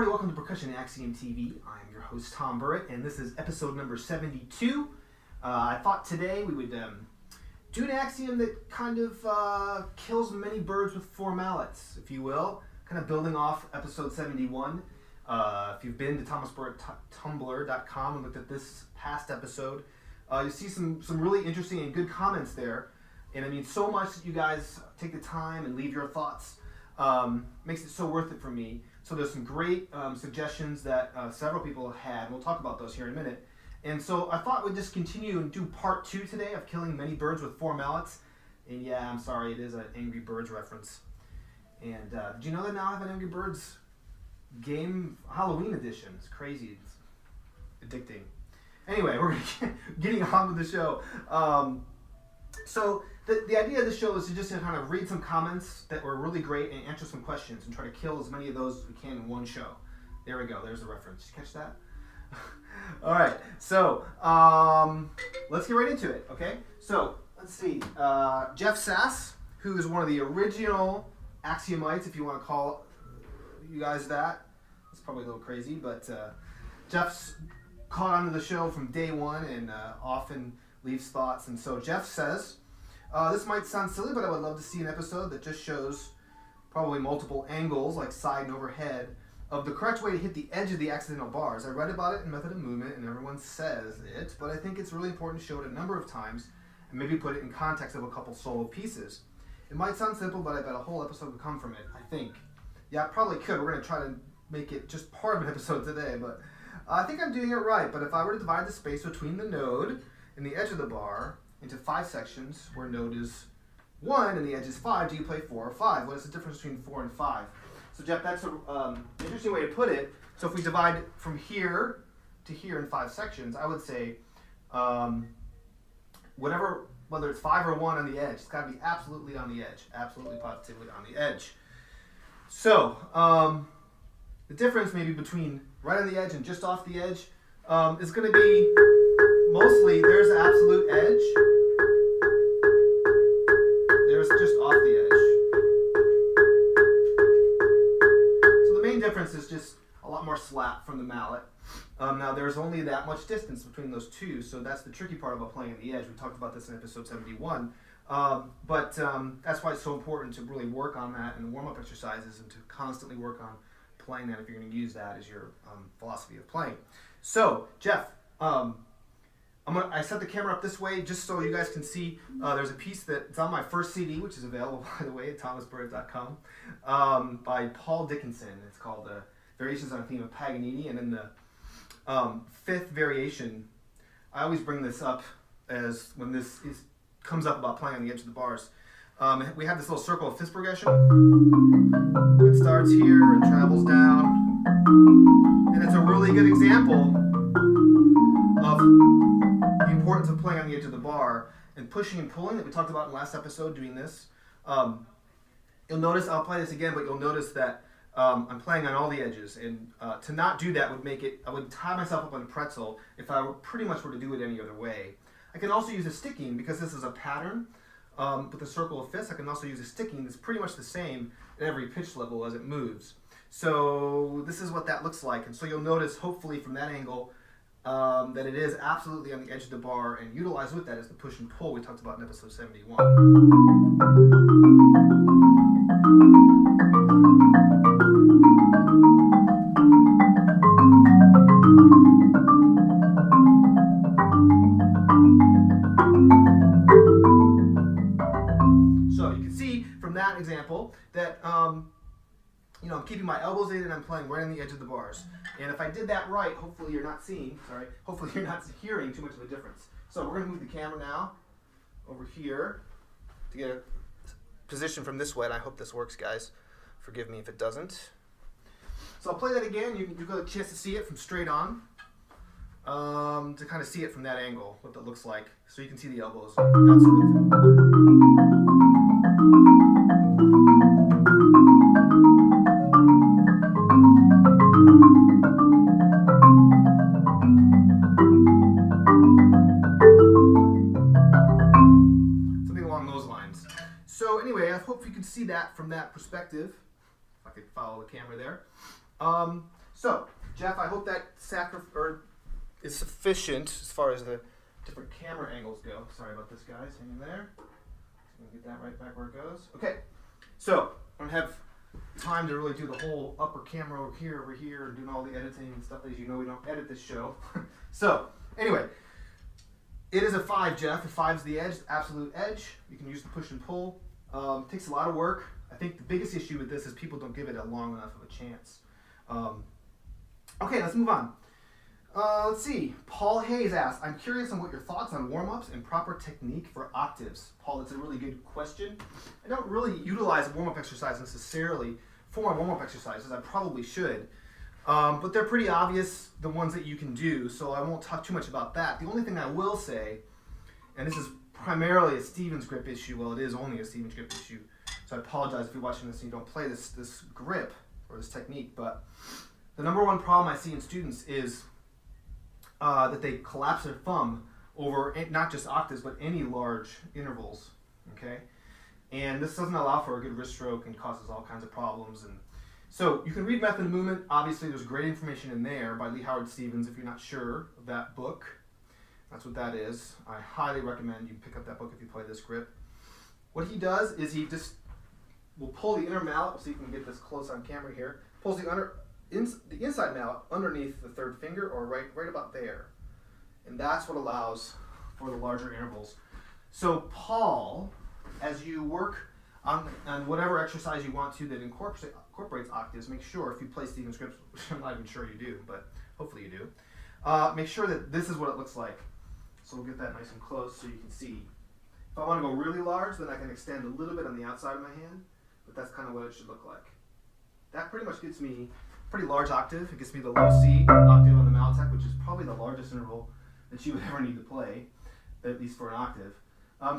everybody, welcome to Percussion Axiom TV. I'm your host Tom Burritt, and this is episode number 72. I thought today we would do an axiom that kind of kills many birds with four mallets, if you will, kind of building off episode 71. If you've been to thomasburritt.tumblr.com and looked at this past episode, you see some really interesting and good comments there. And I mean, so much that you guys take the time and leave your thoughts. Makes it so worth it for me. So there's some great suggestions that several people had. We'll talk about those here in a minute. And so I thought we'd just continue and do part 2 today of killing many birds with four mallets. And yeah, I'm sorry, it is an Angry Birds reference. And did you know that now I have an Angry Birds game Halloween edition? It's crazy. It's addicting. Anyway, we're getting on with the show. So the idea of the show is to just kind of read some comments that were really great and answer some questions and try to kill as many of those as we can in one show. There we go. There's the reference. Did you catch that? All right. So let's get right into it. Okay. So let's see. Jeff Sass, who is one of the original Axiomites, if you want to call you guys that. It's probably a little crazy, but Jeff's caught onto the show from day one and often leaves thoughts. And so Jeff says, this might sound silly, but I would love to see an episode that just shows probably multiple angles, like side and overhead, of the correct way to hit the edge of the accidental bars. I read about it in Method of Movement, and everyone says it, but I think it's really important to show it a number of times and maybe put it in context of a couple solo pieces. It might sound simple, but I bet a whole episode would come from it, I think. Yeah, it probably could. We're going to try to make it just part of an episode today, but I think I'm doing it right. But if I were to divide the space between the node and the edge of the bar into 5 sections, where node is 1 and the edge is 5, do you play 4 or 5? What is the difference between 4 and 5? So Jeff, that's an interesting way to put it. So if we divide from here to here in 5 sections, I would say whether it's 5 or 1 on the edge, it's got to be absolutely on the edge, absolutely positively on the edge. So the difference maybe between right on the edge and just off the edge is going to be mostly there's the absolute edge, there's just off the edge. So the main difference is just a lot more slap from the mallet. Now there's only that much distance between those two, so that's the tricky part about playing on the edge. We talked about this in episode 71. But that's why it's so important to really work on that in the warm-up exercises and to constantly work on playing that if you're going to use that as your philosophy of playing. So, Jeff, I set the camera up this way just so you guys can see. There's a piece that's on my first CD, which is available, by the way, at thomasburritt.com, by Paul Dickinson. It's called Variations on a Theme of Paganini. And in the 5th variation, I always bring this up as when this comes up about playing on the edge of the bars. We have this little circle of 5th progression. It starts here and travels down. And it's a really good example of the importance of playing on the edge of the bar and pushing and pulling that we talked about in the last episode doing this. You'll notice, I'll play this again, but you'll notice that I'm playing on all the edges. And to not do that would make it, I would tie myself up on a pretzel if I were pretty much were to do it any other way. I can also use a sticking because this is a pattern with a circle of 5ths. I can also use a sticking that's pretty much the same at every pitch level as it moves. So this is what that looks like. And so you'll notice, hopefully from that angle, that it is absolutely on the edge of the bar, and utilize with that is the push and pull we talked about in episode 71. That example that I'm keeping my elbows in and I'm playing right on the edge of the bars. And if I did that right, hopefully you're not hearing too much of a difference. So we're going to move the camera now over here to get a position from this way, and I hope this works, guys. Forgive me if it doesn't. So I'll play that again. You've got a chance to see it from straight on, to kind of see it from that angle, what that looks like, so you can see the elbows. That's something along those lines. So anyway, I hope you can see that from that perspective. If I could follow the camera there. So, Jeff, I hope that is sufficient as far as the different camera angles go. Sorry about this, guys. Hang in there. I'm going to get that right back where it goes. Okay, so I don't have time to really do the whole upper camera over here, and doing all the editing and stuff. As you know, we don't edit this show. So, anyway, it is a 5, Jeff. The 5's the edge, the absolute edge. You can use the push and pull. It takes a lot of work. I think the biggest issue with this is people don't give it a long enough of a chance. Okay, let's move on. Let's see. Paul Hayes asked, I'm curious on what your thoughts on warm-ups and proper technique for octaves. Paul, that's a really good question. I don't really utilize a warm-up exercise necessarily for my warm-up exercises. I probably should. But they're pretty obvious, the ones that you can do, so I won't talk too much about that. The only thing I will say, and this is primarily a Stevens grip issue, well, it is only a Stevens grip issue, so I apologize if you're watching this and you don't play this grip or this technique, but the number one problem I see in students is that they collapse their thumb over not just octaves, but any large intervals, okay? And this doesn't allow for a good wrist stroke and causes all kinds of problems. And so you can read Method of Movement. Obviously, there's great information in there by Lee Howard Stevens if you're not sure of that book. That's what that is. I highly recommend you pick up that book if you play this grip. What he does is he just will pull the inner mallet, so you can get this close on camera here, pulls the inside mallet underneath the third finger, or right about there. And that's what allows for the larger intervals. So Paul, as you work on whatever exercise you want to that incorporates octaves, make sure, if you play Stevens grips, which I'm not even sure you do, but hopefully you do, make sure that this is what it looks like. So we'll get that nice and close so you can see. If I want to go really large, then I can extend a little bit on the outside of my hand, but that's kind of what it should look like. That pretty much gets me pretty large octave. It gets me the low C octave on the mallet, which is probably the largest interval that you would ever need to play, at least for an octave.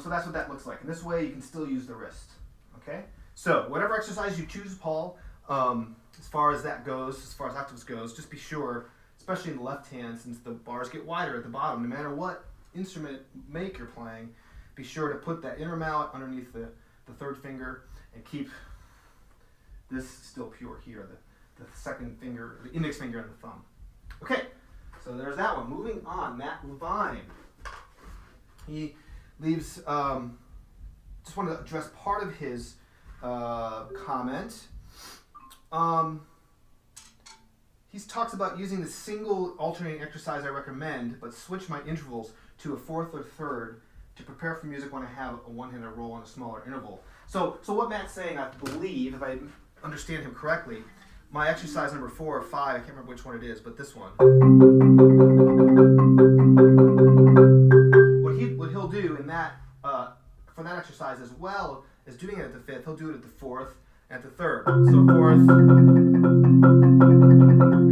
So that's what that looks like. And this way you can still use the wrist. Okay? So whatever exercise you choose, Paul, as far as that goes, as far as octaves goes, just be sure, especially in the left hand, since the bars get wider at the bottom, no matter what instrument make you're playing, be sure to put that inner mallet underneath the third finger and keep this still pure here, the second finger, the index finger and the thumb. Okay, so there's that one. Moving on, Matt Levine. He leaves, just wanted to address part of his comment. He talks about using the single alternating exercise I recommend, but switch my intervals to a fourth or third to prepare for music when I have a one-handed roll on a smaller interval. So what Matt's saying, I believe, if I understand him correctly, my exercise number 4 or 5, I can't remember which one it is, but this one. What he'll do in that, for that exercise, as well as doing it at the 5th, he'll do it at the 4th and at the 3rd. So 4th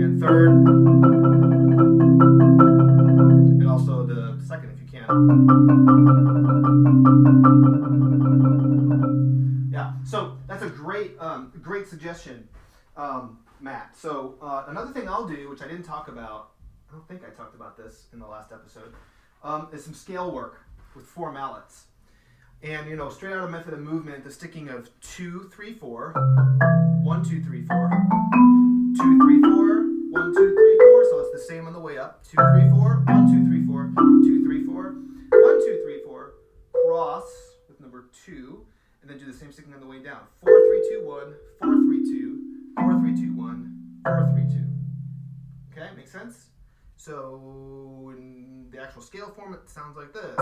and 3rd, and also the 2nd if you can. Yeah, so that's a great suggestion, Matt. So another thing I'll do, which I didn't talk about, I don't think I talked about this in the last episode, is some scale work with 4 mallets. And, straight out of Method of Movement, the sticking of 2, 3, 4, 1, 2, 3, 4, 2, 3, 4, 1, 2, 3, 4. So it's the same on the way up. 2, 3, 4, 1, 2, 3, 4, 2, 3, 4, 1, 2, 3, 4. Cross with number 2, and then do the same sticking on the way down. 4, 3, 2, 1, 4, 3, 2, 4, 3, 2, 1, 4, 3, 2. Okay, makes sense? So in the actual scale form, it sounds like this.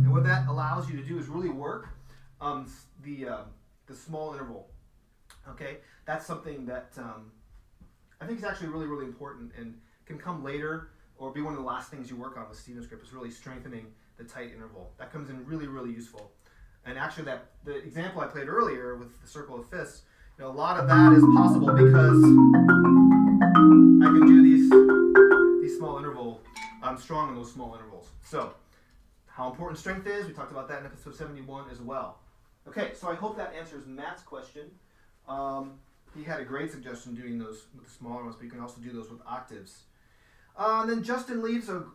And what that allows you to do is really work the small interval. Okay, that's something that I think is actually really, really important and can come later or be one of the last things you work on with Stevens grip, is really strengthening the tight interval. That comes in really, really useful. And actually, the example I played earlier with the circle of fists, a lot of that is possible because I can do these small interval. I'm strong in those small intervals. So, how important strength is, we talked about that in episode 71 as well. Okay, so I hope that answers Matt's question. He had a great suggestion doing those with the smaller ones, but you can also do those with octaves. And then Justin leaves a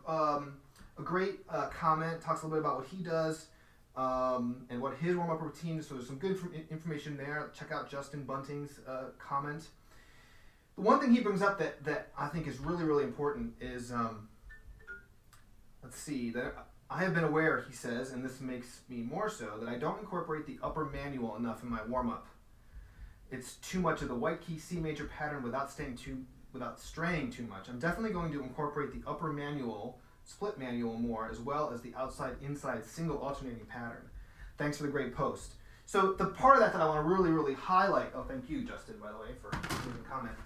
great comment, talks a little bit about what he does. and what his warm-up routine is. So there's some good information there. Check out Justin Bunting's comment. The one thing he brings up that I think is really, really important is, let's see, that I have been aware, he says, and this makes me more so, that I don't incorporate the upper manual enough in my warm-up. It's too much of the white key C major pattern without straying too much. I'm definitely going to incorporate the upper manual, split manual more, as well as the outside-inside single alternating pattern. Thanks for the great post. So the part of that I want to really, really highlight, oh, thank you, Justin, by the way, for leaving a comment.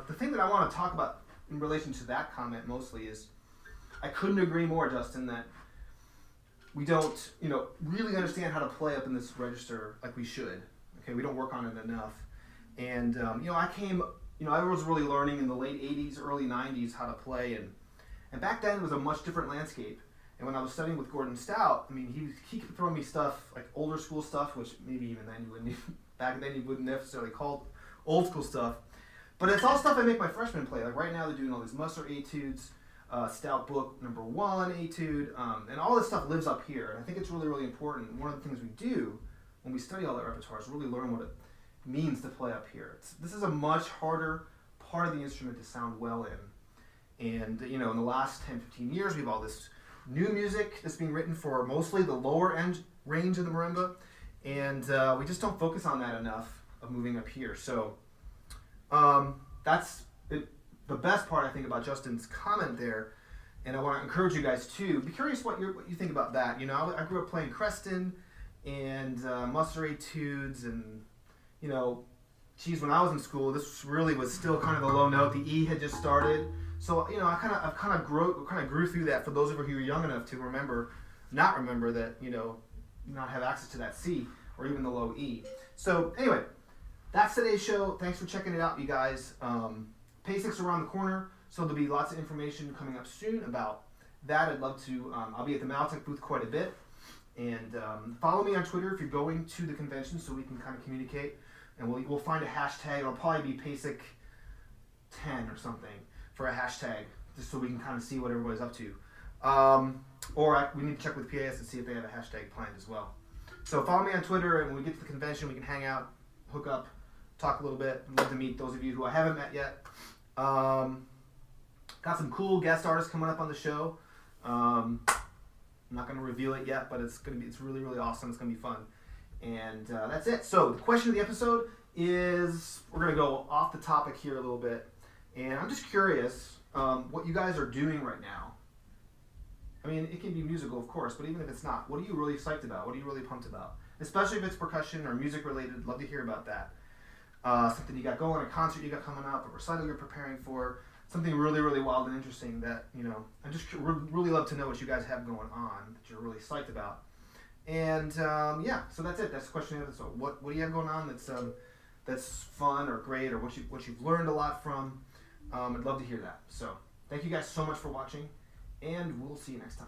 The thing that I want to talk about in relation to that comment mostly is, I couldn't agree more, Justin, that we don't, really understand how to play up in this register like we should. Okay, we don't work on it enough. And, I was really learning in the late 80s, early 90s how to play, and back then it was a much different landscape. And when I was studying with Gordon Stout, he kept throwing me stuff, like older school stuff, which maybe even then back then you wouldn't necessarily call old school stuff. But it's all stuff I make my freshmen play. Like right now they're doing all these Musser etudes, Stout book number 1 etude, and all this stuff lives up here. And I think it's really, really important. One of the things we do when we study all that repertoire is really learn what it means to play up here. This is a much harder part of the instrument to sound well in. And, in the last 10, 15 years, we have all this new music that's being written for mostly the lower end range of the marimba. And we just don't focus on that enough of moving up here. So that's the best part, I think, about Justin's comment there. And I want to encourage you guys, too. Be curious what you think about that. I grew up playing Creston and Musser etudes and, when I was in school, this really was still kind of a low note. The E had just started. So, I kind of grew through that for those of you who are young enough to not remember that, not have access to that C or even the low E. So, anyway, that's today's show. Thanks for checking it out, you guys. PASIC's around the corner, so there'll be lots of information coming up soon about that. I'd love to, I'll be at the Maltech booth quite a bit. And follow me on Twitter if you're going to the convention so we can kind of communicate. And we'll find a hashtag. It'll probably be PASIC 10 or something for a hashtag, just so we can kind of see what everybody's up to. We need to check with PAS and see if they have a hashtag planned as well. So follow me on Twitter, and when we get to the convention, we can hang out, hook up, talk a little bit. I'd love to meet those of you who I haven't met yet. Got some cool guest artists coming up on the show. I'm not going to reveal it yet, but it's really, really awesome. It's going to be fun. And that's it. So the question of the episode is, we're going to go off the topic here a little bit. And I'm just curious what you guys are doing right now. It can be musical, of course, but even if it's not, what are you really psyched about? What are you really pumped about? Especially if it's percussion or music related, love to hear about that. Something you got going, a concert you got coming up, a recital you're preparing for, something really, really wild and interesting that, I just really love to know what you guys have going on that you're really psyched about. And so that's it. That's the question of the episode. What do you have going on that's fun or great, or what you've learned a lot from? I'd love to hear that. So thank you guys so much for watching, and we'll see you next time.